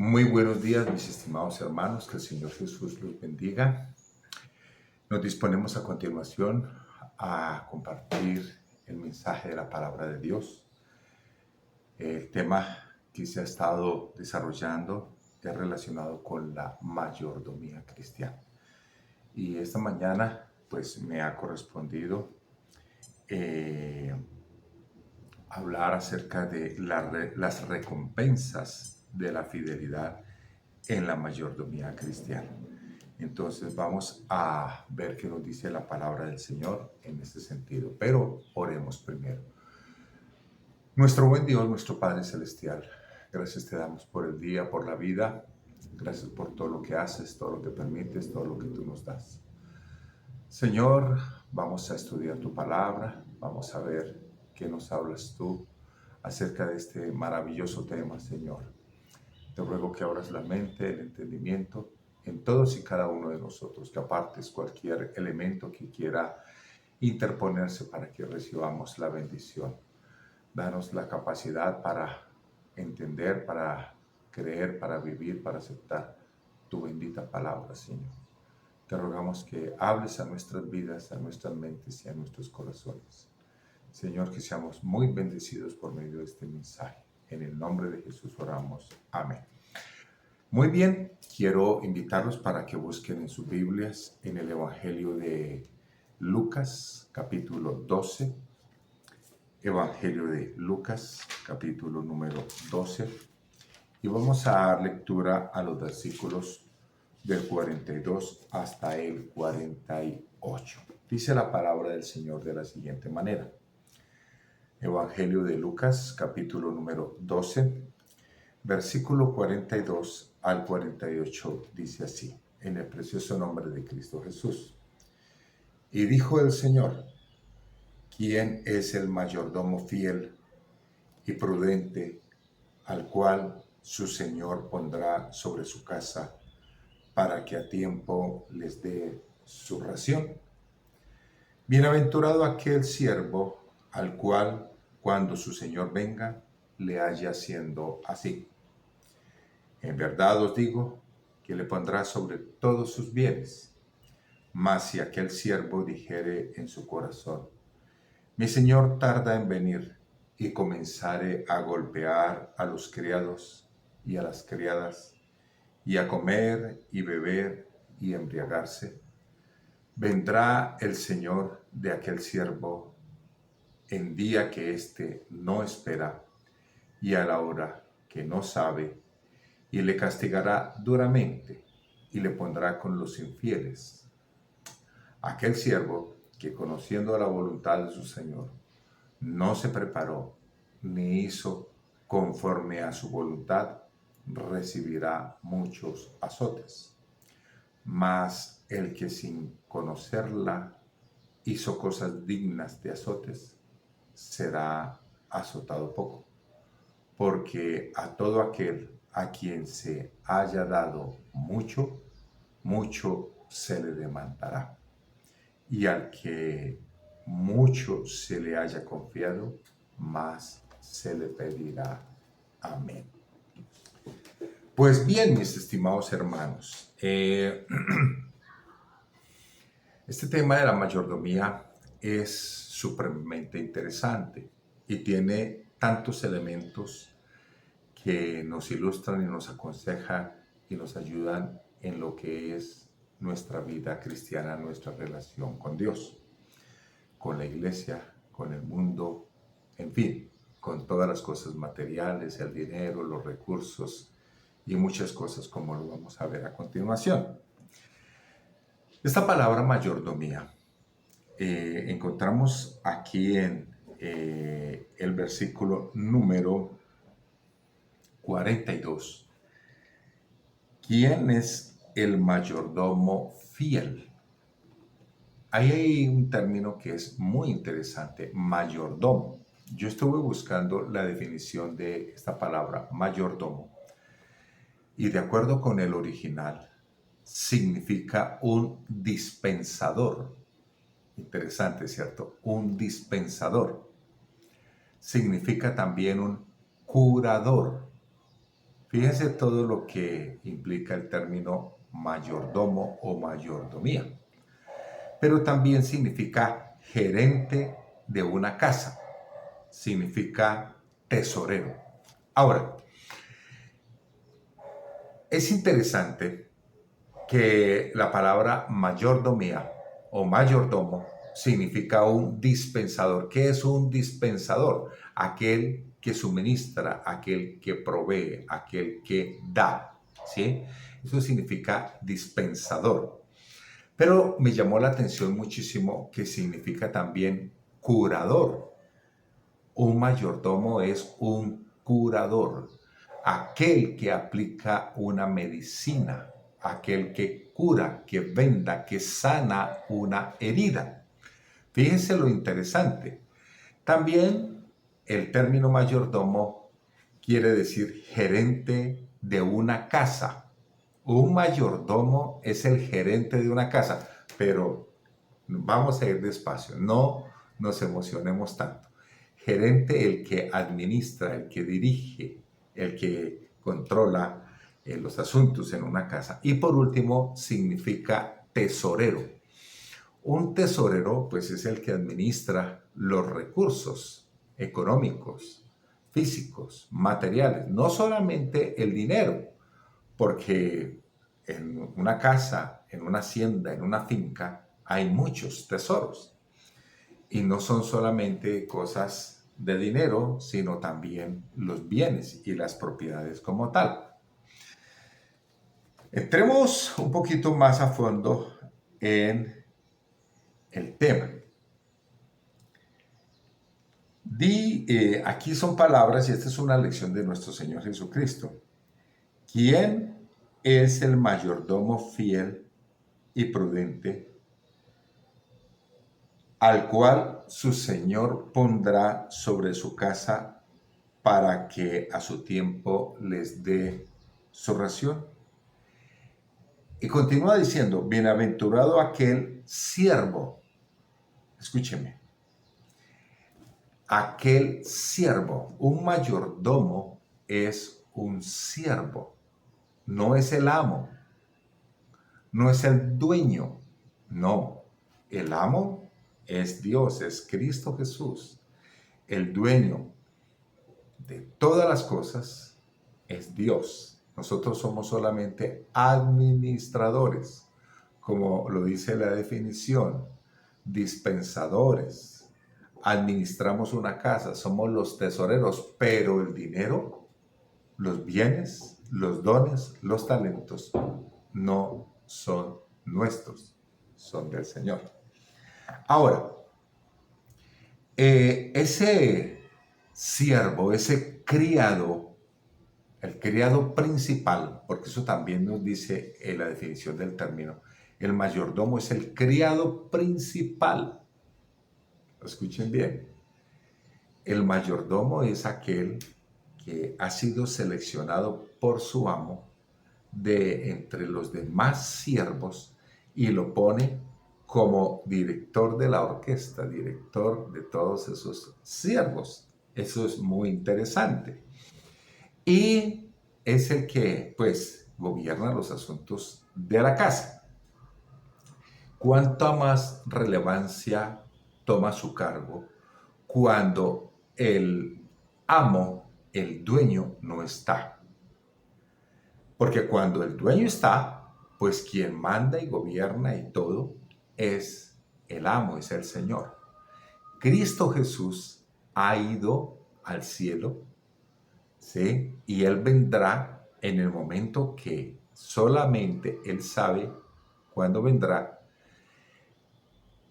Muy buenos días, mis estimados hermanos, que el Señor Jesús los bendiga. Nos disponemos a continuación a compartir el mensaje de la palabra de Dios. El tema que se ha estado desarrollando es relacionado con la mayordomía cristiana. Y esta mañana, pues, me ha correspondido hablar acerca de las recompensas de la fidelidad en la mayordomía cristiana. Entonces vamos a ver qué nos dice la palabra del Señor en este sentido. Pero oremos primero. Nuestro buen Dios, nuestro Padre Celestial, gracias te damos por el día, por la vida. Gracias por todo lo que haces, todo lo que permites, todo lo que tú nos das. Señor, vamos a estudiar tu palabra, vamos a ver qué nos hablas tú acerca de este maravilloso tema, Señor. Te ruego que abras la mente, el entendimiento en todos y cada uno de nosotros, que apartes cualquier elemento que quiera interponerse para que recibamos la bendición. Danos la capacidad para entender, para creer, para vivir, para aceptar tu bendita palabra, Señor. Te rogamos que hables a nuestras vidas, a nuestras mentes y a nuestros corazones. Señor, que seamos muy bendecidos por medio de este mensaje. En el nombre de Jesús oramos. Amén. Muy bien, quiero invitarlos para que busquen en sus Biblias en el Evangelio de Lucas, capítulo 12. Evangelio de Lucas, capítulo número 12. Y vamos a dar lectura a los versículos del 42 hasta el 48. Dice la palabra del Señor de la siguiente manera. Evangelio de Lucas, capítulo número 12, versículo 42 al 48, dice así, en el precioso nombre de Cristo Jesús. Y dijo el Señor, ¿quién es el mayordomo fiel y prudente al cual su Señor pondrá sobre su casa para que a tiempo les dé su ración? Bienaventurado aquel siervo al cual, cuando su Señor venga, le haya haciendo así. En verdad os digo que le pondrá sobre todos sus bienes. Mas si aquel siervo dijere en su corazón, mi Señor tarda en venir, y comenzare a golpear a los criados y a las criadas, y a comer y beber y embriagarse, vendrá el Señor de aquel siervo en día que éste no espera y a la hora que no sabe, y le castigará duramente y le pondrá con los infieles. Aquel siervo que, conociendo la voluntad de su Señor, no se preparó ni hizo conforme a su voluntad, recibirá muchos azotes. Mas el que sin conocerla hizo cosas dignas de azotes, será azotado poco. Porque a todo aquel a quien se haya dado mucho, mucho se le demandará. Y al que mucho se le haya confiado, más se le pedirá. Amén. Pues bien, mis estimados hermanos, este tema de la mayordomía es supremamente interesante y tiene tantos elementos que nos ilustran y nos aconsejan y nos ayudan en lo que es nuestra vida cristiana, nuestra relación con Dios, con la iglesia, con el mundo, en fin, con todas las cosas materiales, el dinero, los recursos y muchas cosas como lo vamos a ver a continuación. Esta palabra mayordomía encontramos aquí en el versículo número 42. ¿Quién es el mayordomo fiel? Ahí hay un término que es muy interesante, mayordomo. Yo estuve buscando la definición de esta palabra, mayordomo, y de acuerdo con el original, significa un dispensador. Interesante, ¿cierto? Un dispensador. Significa también un curador. Fíjense todo lo que implica el término mayordomo o mayordomía. Pero también significa gerente de una casa, significa tesorero. Ahora, es interesante que la palabra mayordomía o mayordomo significa un dispensador. ¿Qué es un dispensador? Aquel que suministra, aquel que provee, aquel que da. ¿Sí? Eso significa dispensador. Pero me llamó la atención muchísimo que significa también curador. Un mayordomo es un curador, aquel que aplica una medicina, aquel que cura, que venda, que sana una herida. Fíjense lo interesante. También el término mayordomo quiere decir gerente de una casa. Un mayordomo es el gerente de una casa, pero vamos a ir despacio, no nos emocionemos tanto. Gerente, el que administra, el que dirige, el que controla los asuntos en una casa. Y por último, significa tesorero. Un tesorero, pues, es el que administra los recursos económicos, físicos, materiales, no solamente el dinero, porque en una casa, en una hacienda, en una finca, hay muchos tesoros. Y no son solamente cosas de dinero, sino también los bienes y las propiedades como tal. Entremos un poquito más a fondo en el tema. Aquí son palabras y esta es una lección de nuestro Señor Jesucristo. ¿Quién es el mayordomo fiel y prudente al cual su Señor pondrá sobre su casa para que a su tiempo les dé su ración? Y continúa diciendo, bienaventurado aquel siervo, escúcheme, aquel siervo, un mayordomo es un siervo, no es el amo, no es el dueño, no, el amo es Dios, es Cristo Jesús, el dueño de todas las cosas es Dios. Nosotros somos solamente administradores, como lo dice la definición, dispensadores. Administramos una casa, somos los tesoreros, pero el dinero, los bienes, los dones, los talentos no son nuestros, son del Señor. Ahora, ese siervo, ese criado, el criado principal, porque eso también nos dice en la definición del término, el mayordomo es el criado principal. Escuchen bien, el mayordomo es aquel que ha sido seleccionado por su amo de entre los demás siervos y lo pone como director de la orquesta, director de todos esos siervos. Eso es muy interesante. Y es el que, pues, gobierna los asuntos de la casa. ¿Cuánta más relevancia toma su cargo cuando el amo, el dueño, no está? Porque cuando el dueño está, pues quien manda y gobierna y todo es el amo, es el Señor. Cristo Jesús ha ido al cielo, ¿sí? Y Él vendrá en el momento que solamente Él sabe cuándo vendrá.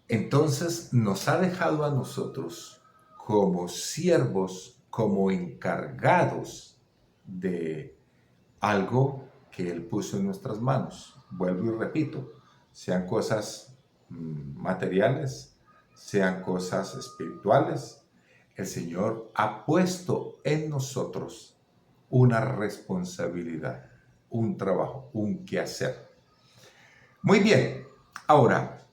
Entonces nos ha dejado a nosotros como siervos, como encargados de algo que Él puso en nuestras manos. Vuelvo y repito, sean cosas materiales, sean cosas espirituales, el Señor ha puesto en nosotros una responsabilidad, un trabajo, un quehacer. Muy bien, ahora,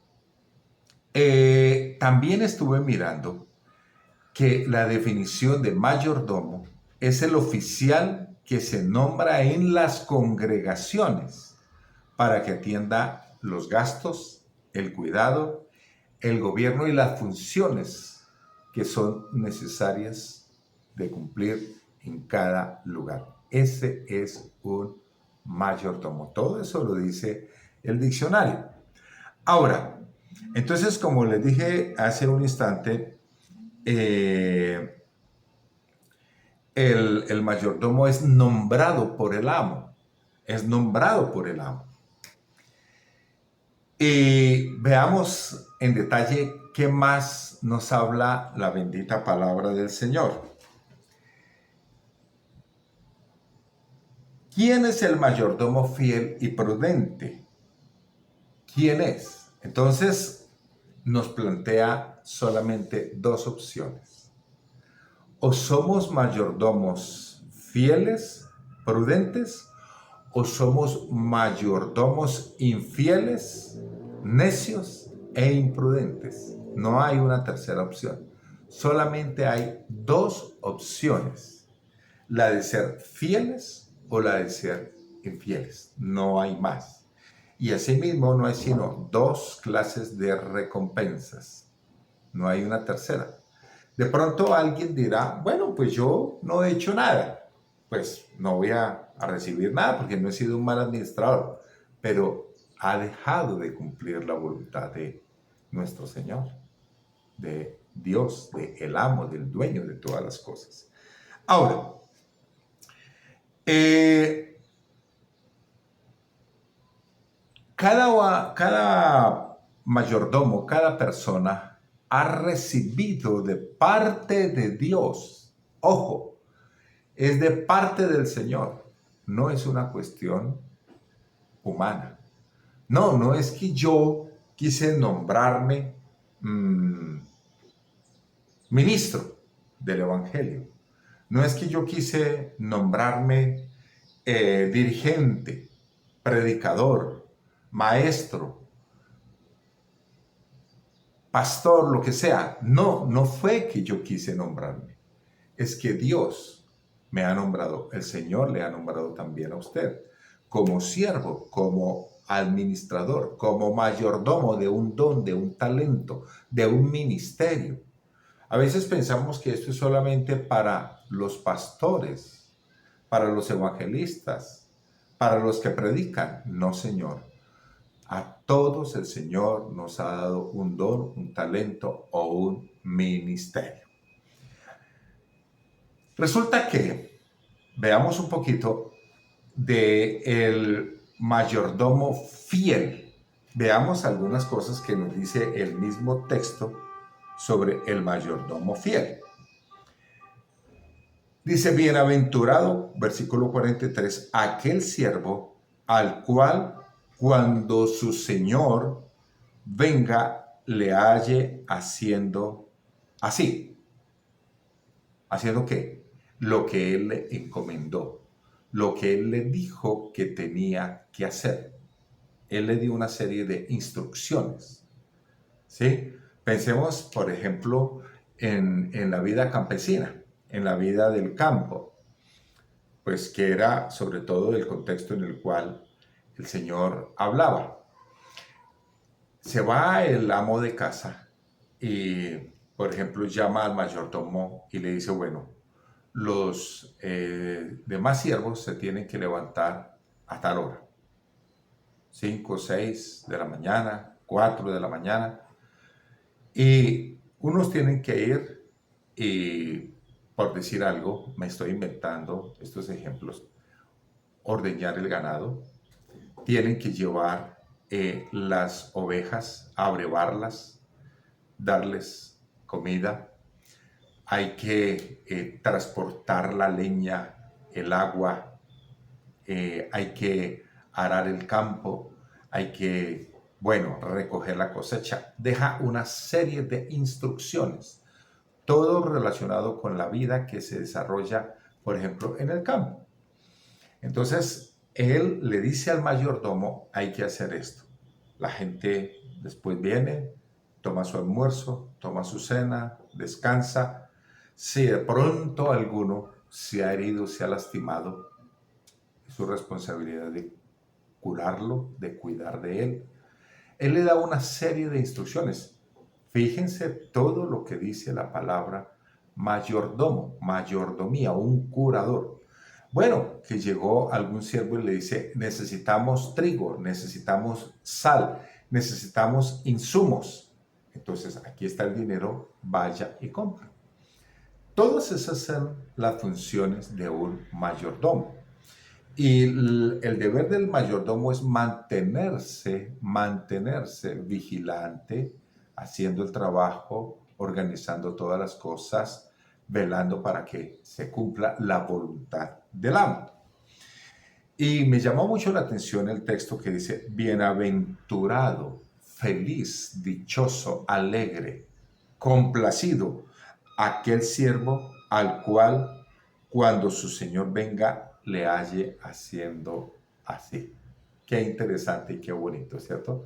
también estuve mirando que la definición de mayordomo es el oficial que se nombra en las congregaciones para que atienda los gastos, el cuidado, el gobierno y las funciones que son necesarias de cumplir en cada lugar. Ese es un mayordomo. Todo eso lo dice el diccionario. Ahora, entonces, como les dije hace un instante, el mayordomo es nombrado por el amo. Es nombrado por el amo. Y veamos en detalle qué más nos habla la bendita palabra del Señor. ¿Quién es el mayordomo fiel y prudente? ¿Quién es? Entonces nos plantea solamente dos opciones. O somos mayordomos fieles, prudentes, o somos mayordomos infieles, necios e imprudentes. No hay una tercera opción. Solamente hay dos opciones. La de ser fieles o la de ser infieles. No hay más. Y asimismo no hay sino dos clases de recompensas. No hay una tercera. De pronto alguien dirá, bueno, pues yo no he hecho nada. Pues no voy a recibir nada porque no he sido un mal administrador. Pero ha dejado de cumplir la voluntad de nuestro Señor, de Dios, del amo, del dueño de todas las cosas. Ahora, cada mayordomo, cada persona ha recibido de parte de Dios, ojo, es de parte del Señor, no es una cuestión humana. No es que yo quise nombrarme ministro del Evangelio. No es que yo quise nombrarme dirigente, predicador, maestro, pastor, lo que sea. No fue que yo quise nombrarme. Es que Dios me ha nombrado, el Señor le ha nombrado también a usted, como siervo, como administrador, como mayordomo de un don, de un talento, de un ministerio. A veces pensamos que esto es solamente para los pastores, para los evangelistas, para los que predican. No, Señor. A todos el Señor nos ha dado un don, un talento o un ministerio. Resulta que veamos un poquito del mayordomo fiel. Veamos algunas cosas que nos dice el mismo texto sobre el mayordomo fiel. Dice, bienaventurado, versículo 43, aquel siervo al cual cuando su señor venga le halle haciendo así. ¿Haciendo qué? Lo que él le encomendó, lo que él le dijo que tenía que hacer. Él le dio una serie de instrucciones. ¿Sí? Pensemos, por ejemplo, en la vida campesina, en la vida del campo, pues que era sobre todo el contexto en el cual el Señor hablaba. Se va el amo de casa y, por ejemplo, llama al mayordomo y le dice, bueno, los demás siervos se tienen que levantar a tal hora, 5, 6 de la mañana, 4 de la mañana, y unos tienen que ir y, por decir algo, me estoy inventando estos ejemplos, ordeñar el ganado, tienen que llevar las ovejas, abrevarlas, darles comida, hay que transportar la leña, el agua, hay que arar el campo, hay que, bueno, recoger la cosecha. Deja una serie de instrucciones, todo relacionado con la vida que se desarrolla, por ejemplo, en el campo. Entonces, él le dice al mayordomo, hay que hacer esto. La gente después viene, toma su almuerzo, toma su cena, descansa. Si de pronto alguno se ha herido, se ha lastimado, es su responsabilidad de curarlo, de cuidar de él. Él le da una serie de instrucciones. Fíjense todo lo que dice la palabra mayordomo, mayordomía, un curador. Bueno, que llegó algún siervo y le dice, necesitamos trigo, necesitamos sal, necesitamos insumos. Entonces, aquí está el dinero, vaya y compra. Todas esas son las funciones de un mayordomo. Y el deber del mayordomo es mantenerse vigilante, haciendo el trabajo, organizando todas las cosas, velando para que se cumpla la voluntad del amo. Y me llamó mucho la atención el texto que dice, bienaventurado, feliz, dichoso, alegre, complacido, aquel siervo al cual cuando su señor venga le halle haciendo así. Qué interesante y qué bonito, ¿cierto?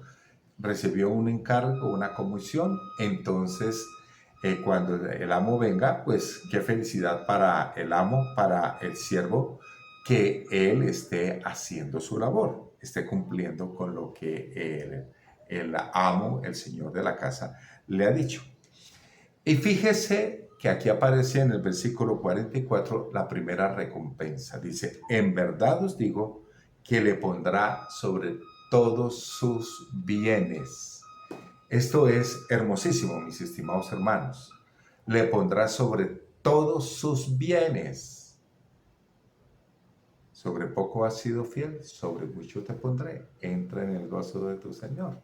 Recibió un encargo, una comisión, entonces cuando el amo venga, pues qué felicidad para el amo, para el siervo, que él esté haciendo su labor, esté cumpliendo con lo que el amo, el señor de la casa, le ha dicho. Y fíjese que aquí aparece en el versículo 44 la primera recompensa. Dice, en verdad os digo que le pondrá sobre todos sus bienes. Esto es hermosísimo, mis estimados hermanos. Le pondrá sobre todos sus bienes. Sobre poco has sido fiel, sobre mucho te pondré. Entra en el gozo de tu Señor.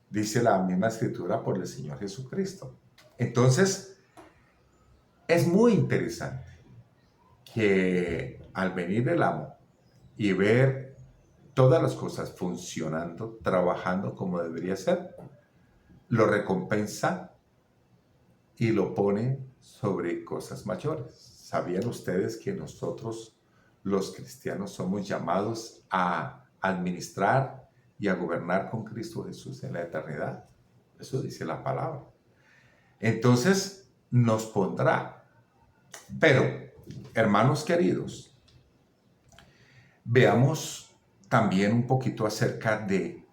Dice la misma escritura por el Señor Jesucristo. Entonces, es muy interesante que al venir el amo y ver todas las cosas funcionando, trabajando como debería ser, lo recompensa y lo pone sobre cosas mayores. ¿Sabían ustedes que nosotros, los cristianos, somos llamados a administrar y a gobernar con Cristo Jesús en la eternidad? Eso dice la palabra. Entonces nos pondrá. Pero, hermanos queridos, veamos también un poquito acerca de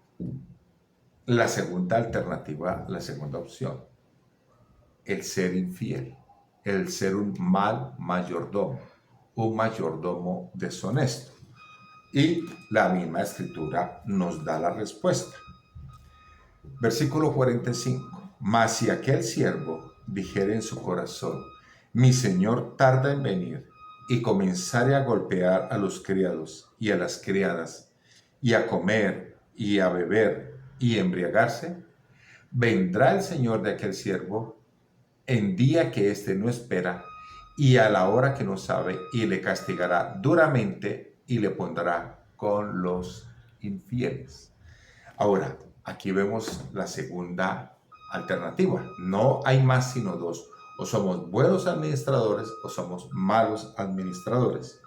la segunda alternativa, la segunda opción. El ser infiel, el ser un mal mayordomo, un mayordomo deshonesto. Y la misma escritura nos da la respuesta. Versículo 45. Mas si aquel siervo dijere en su corazón, mi señor tarda en venir, y comenzare a golpear a los criados y a las criadas, y a comer y a beber y embriagarse, vendrá el señor de aquel siervo en día que éste no espera y a la hora que no sabe, y le castigará duramente y le pondrá con los infieles. Ahora, aquí vemos la segunda alternativa. No hay más sino dos. O somos buenos administradores o somos malos administradores.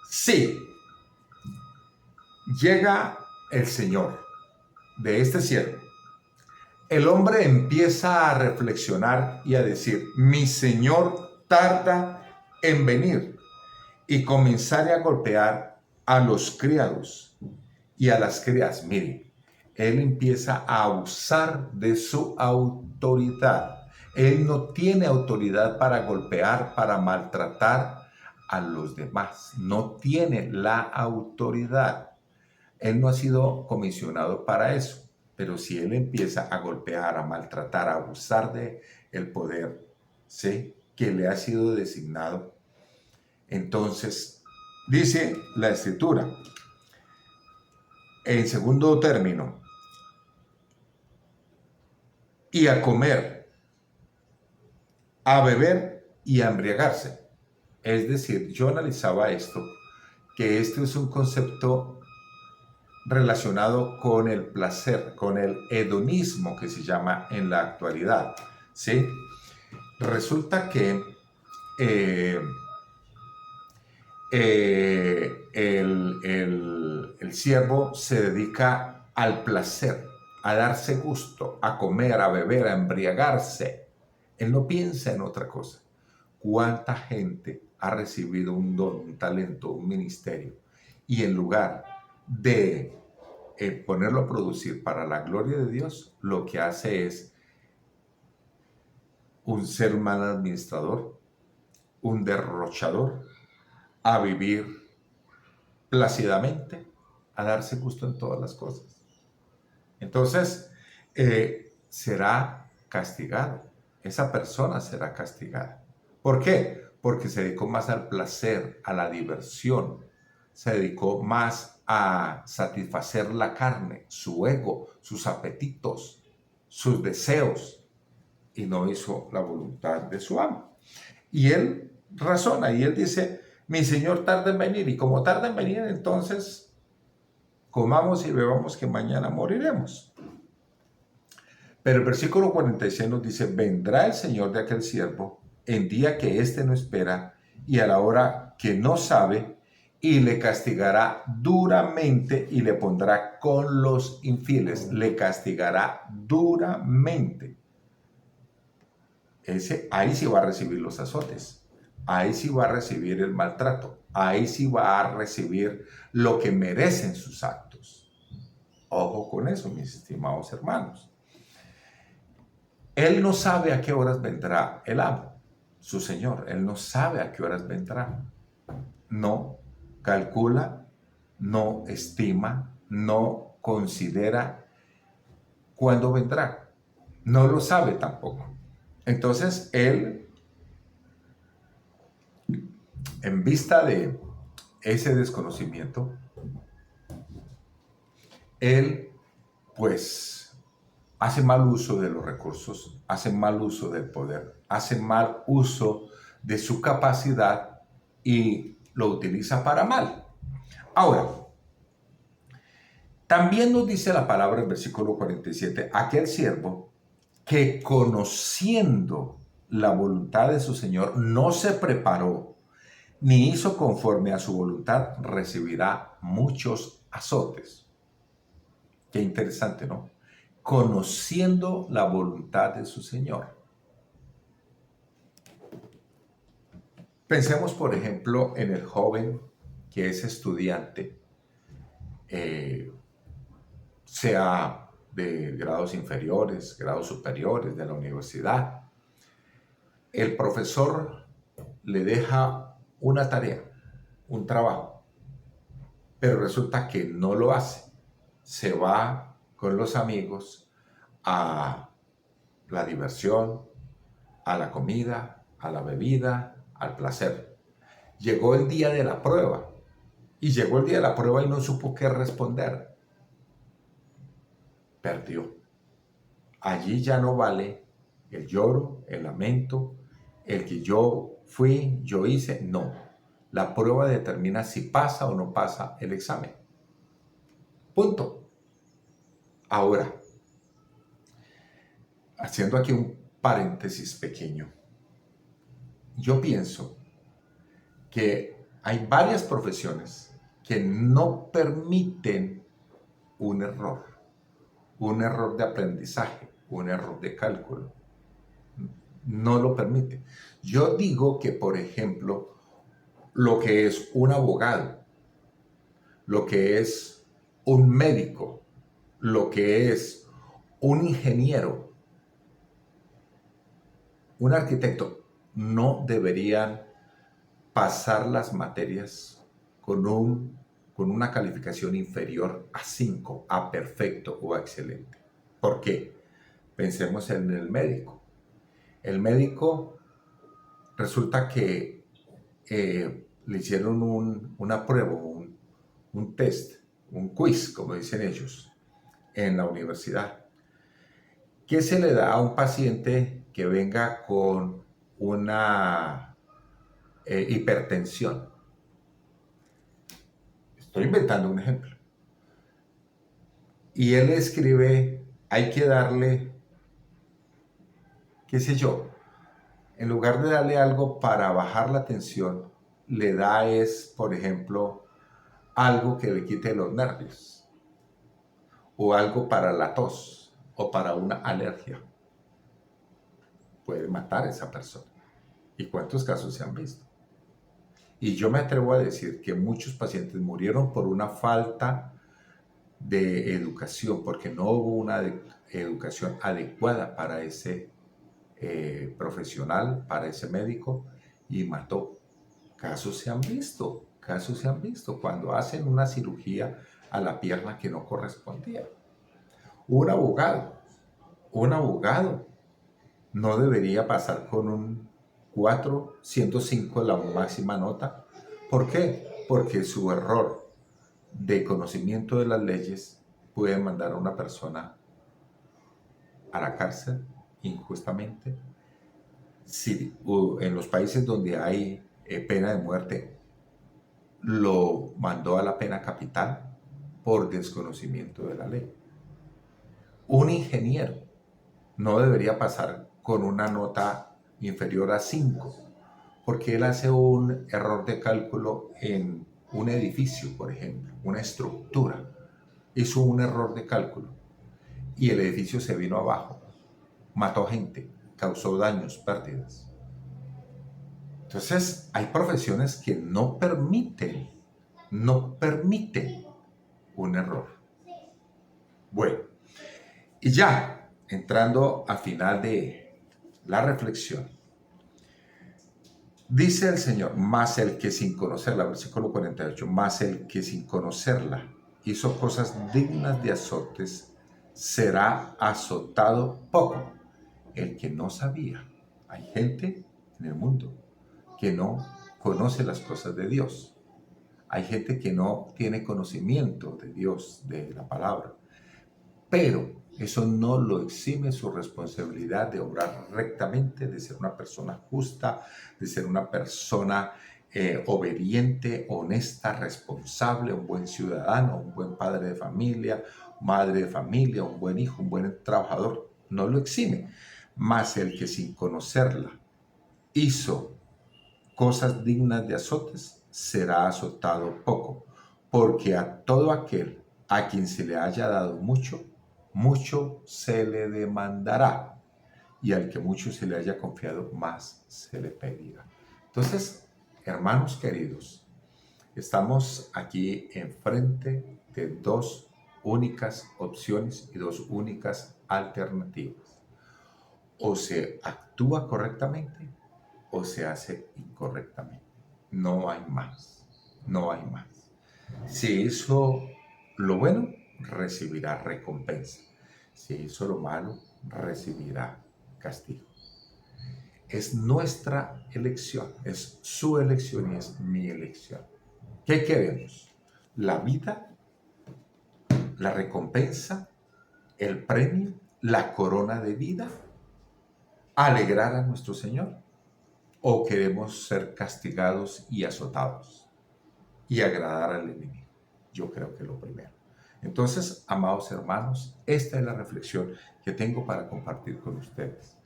Sí, llega el Señor de este siervo. El hombre empieza a reflexionar y a decir, mi Señor tarda en venir, y comenzar a golpear a los criados y a las criadas. Mire, él empieza a abusar de su autoridad. Él no tiene autoridad para golpear, para maltratar a los demás. No tiene la autoridad. Él no ha sido comisionado para eso. Pero si él empieza a golpear, a maltratar, a abusar de el poder, ¿sí?, que le ha sido designado, entonces dice la escritura, en segundo término, y a comer, a beber y a embriagarse. Es decir, yo analizaba esto, que esto es un concepto relacionado con el placer, con el hedonismo que se llama en la actualidad, ¿sí? Resulta que el siervo se dedica al placer, a darse gusto, a comer, a beber, a embriagarse. Él no piensa en otra cosa. ¿Cuánta gente ha recibido un don, un talento, un ministerio, y en lugar de ponerlo a producir para la gloria de Dios, lo que hace es un ser mal administrador, un derrochador, a vivir plácidamente, a darse gusto en todas las cosas. Entonces, será castigado. Esa persona será castigada. ¿Por qué? Porque se dedicó más al placer, a la diversión. Se dedicó más a satisfacer la carne, su ego, sus apetitos, sus deseos, y no hizo la voluntad de su amo. Y él razona y él dice, mi señor tarda en venir, y como tarda en venir, entonces comamos y bebamos que mañana moriremos. Pero el versículo 46 nos dice, vendrá el Señor de aquel siervo en día que éste no espera y a la hora que no sabe, y le castigará duramente y le pondrá con los infieles. Le castigará duramente. Ahí sí va a recibir los azotes. Ahí sí va a recibir el maltrato. Ahí sí va a recibir lo que merecen sus actos. Ojo con eso, mis estimados hermanos. Él no sabe a qué horas vendrá el amo, su señor. Él no sabe a qué horas vendrá. No calcula, no estima, no considera cuándo vendrá. No lo sabe tampoco. Entonces, él, en vista de ese desconocimiento, él, pues, hace mal uso de los recursos, hace mal uso del poder, hace mal uso de su capacidad y lo utiliza para mal. Ahora, también nos dice la palabra en versículo 47, aquel siervo que conociendo la voluntad de su Señor no se preparó ni hizo conforme a su voluntad, recibirá muchos azotes. Qué interesante, ¿no? Conociendo la voluntad de su Señor. Pensemos, por ejemplo, en el joven que es estudiante, sea de grados inferiores, grados superiores de la universidad. El profesor le deja una tarea, un trabajo, pero resulta que no lo hace. Se va con los amigos a la diversión, a la comida, a la bebida, al placer. Llegó el día de la prueba y llegó el día de la prueba y no supo qué responder. Perdió. Allí ya no vale el lloro, el lamento, el que yo fui, yo hice. No. La prueba determina si pasa o no pasa el examen. Punto. Ahora, haciendo aquí un paréntesis pequeño, yo pienso que hay varias profesiones que no permiten un error de aprendizaje, un error de cálculo. No lo permite. Yo digo que, por ejemplo, lo que es un abogado, lo que es un médico, lo que es un ingeniero, un arquitecto, no deberían pasar las materias con una calificación inferior a 5, a perfecto o a excelente. ¿Por qué? Pensemos en el médico. El médico resulta que le hicieron una prueba, un test, un quiz, como dicen ellos, en la universidad. ¿Qué se le da a un paciente que venga con una hipertensión? Estoy inventando un ejemplo. Y él escribe, hay que darle, qué sé yo, en lugar de darle algo para bajar la tensión, le da por ejemplo, algo que le quite los nervios, o algo para la tos, o para una alergia. Puede matar a esa persona. ¿Y cuántos casos se han visto? Y yo me atrevo a decir que muchos pacientes murieron por una falta de educación, porque no hubo una educación adecuada para ese profesional, para ese médico, y mató. Casos se han visto cuando hacen una cirugía a la pierna que no correspondía. Un abogado, un abogado no debería pasar con un 405 la máxima nota. ¿Por qué? Porque su error de conocimiento de las leyes puede mandar a una persona a la cárcel injustamente. Si, en los países donde hay pena de muerte, lo mandó a la pena capital por desconocimiento de la ley. Un ingeniero no debería pasar con una nota inferior a 5, porque él hace un error de cálculo en un edificio, por ejemplo, una estructura. Hizo un error de cálculo y el edificio se vino abajo, mató gente, causó daños, pérdidas. Entonces, hay profesiones que no permiten un error. Bueno, y ya entrando al final de la reflexión, dice el Señor, mas el que sin conocerla, versículo 48, mas el que sin conocerla hizo cosas dignas de azotes, será azotado poco. El que no sabía, hay gente en el mundo que no conoce las cosas de Dios. Hay gente que no tiene conocimiento de Dios, de la palabra. Pero eso no lo exime su responsabilidad de obrar rectamente, de ser una persona justa, de ser una persona obediente, honesta, responsable, un buen ciudadano, un buen padre de familia, madre de familia, un buen hijo, un buen trabajador. No lo exime. Mas el que sin conocerla hizo cosas dignas de azotes, será azotado poco, porque a todo aquel a quien se le haya dado mucho, mucho se le demandará, y al que mucho se le haya confiado, más se le pedirá. Entonces, hermanos queridos, estamos aquí enfrente de dos únicas opciones y dos únicas alternativas. O se actúa correctamente o se hace incorrectamente. No hay más, no hay más. Si hizo lo bueno, recibirá recompensa. Si hizo lo malo, recibirá castigo. Es nuestra elección, es su elección y es mi elección. ¿Qué queremos? ¿La vida, la recompensa, el premio, la corona de vida? ¿Alegrar a nuestro Señor? ¿O queremos ser castigados y azotados y agradar al enemigo? Yo creo que lo primero. Entonces, amados hermanos, esta es la reflexión que tengo para compartir con ustedes.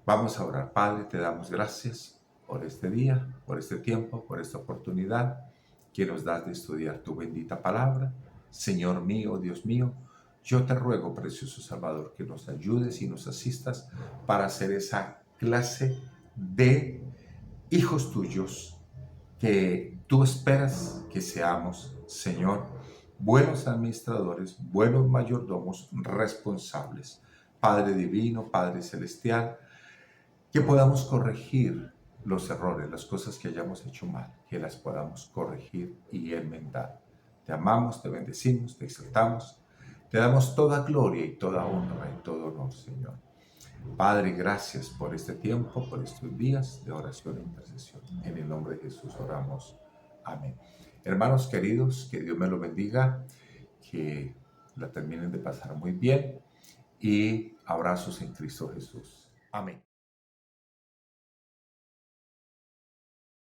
Vamos a orar. Padre, te damos gracias por este día, por este tiempo, por esta oportunidad que nos das de estudiar tu bendita palabra. Señor mío, Dios mío, yo te ruego, precioso Salvador, que nos ayudes y nos asistas para hacer esa clase de hijos tuyos que tú esperas que seamos, Señor, buenos administradores, buenos mayordomos, responsables. Padre divino, Padre celestial, que podamos corregir los errores, las cosas que hayamos hecho mal, que las podamos corregir y enmendar. Te amamos, te bendecimos, te exaltamos, te damos toda gloria y toda honra y todo honor, Señor. Padre, gracias por este tiempo, por estos días de oración e intercesión. En el nombre de Jesús oramos. Amén. Hermanos queridos, que Dios me los bendiga, que la terminen de pasar muy bien y abrazos en Cristo Jesús. Amén.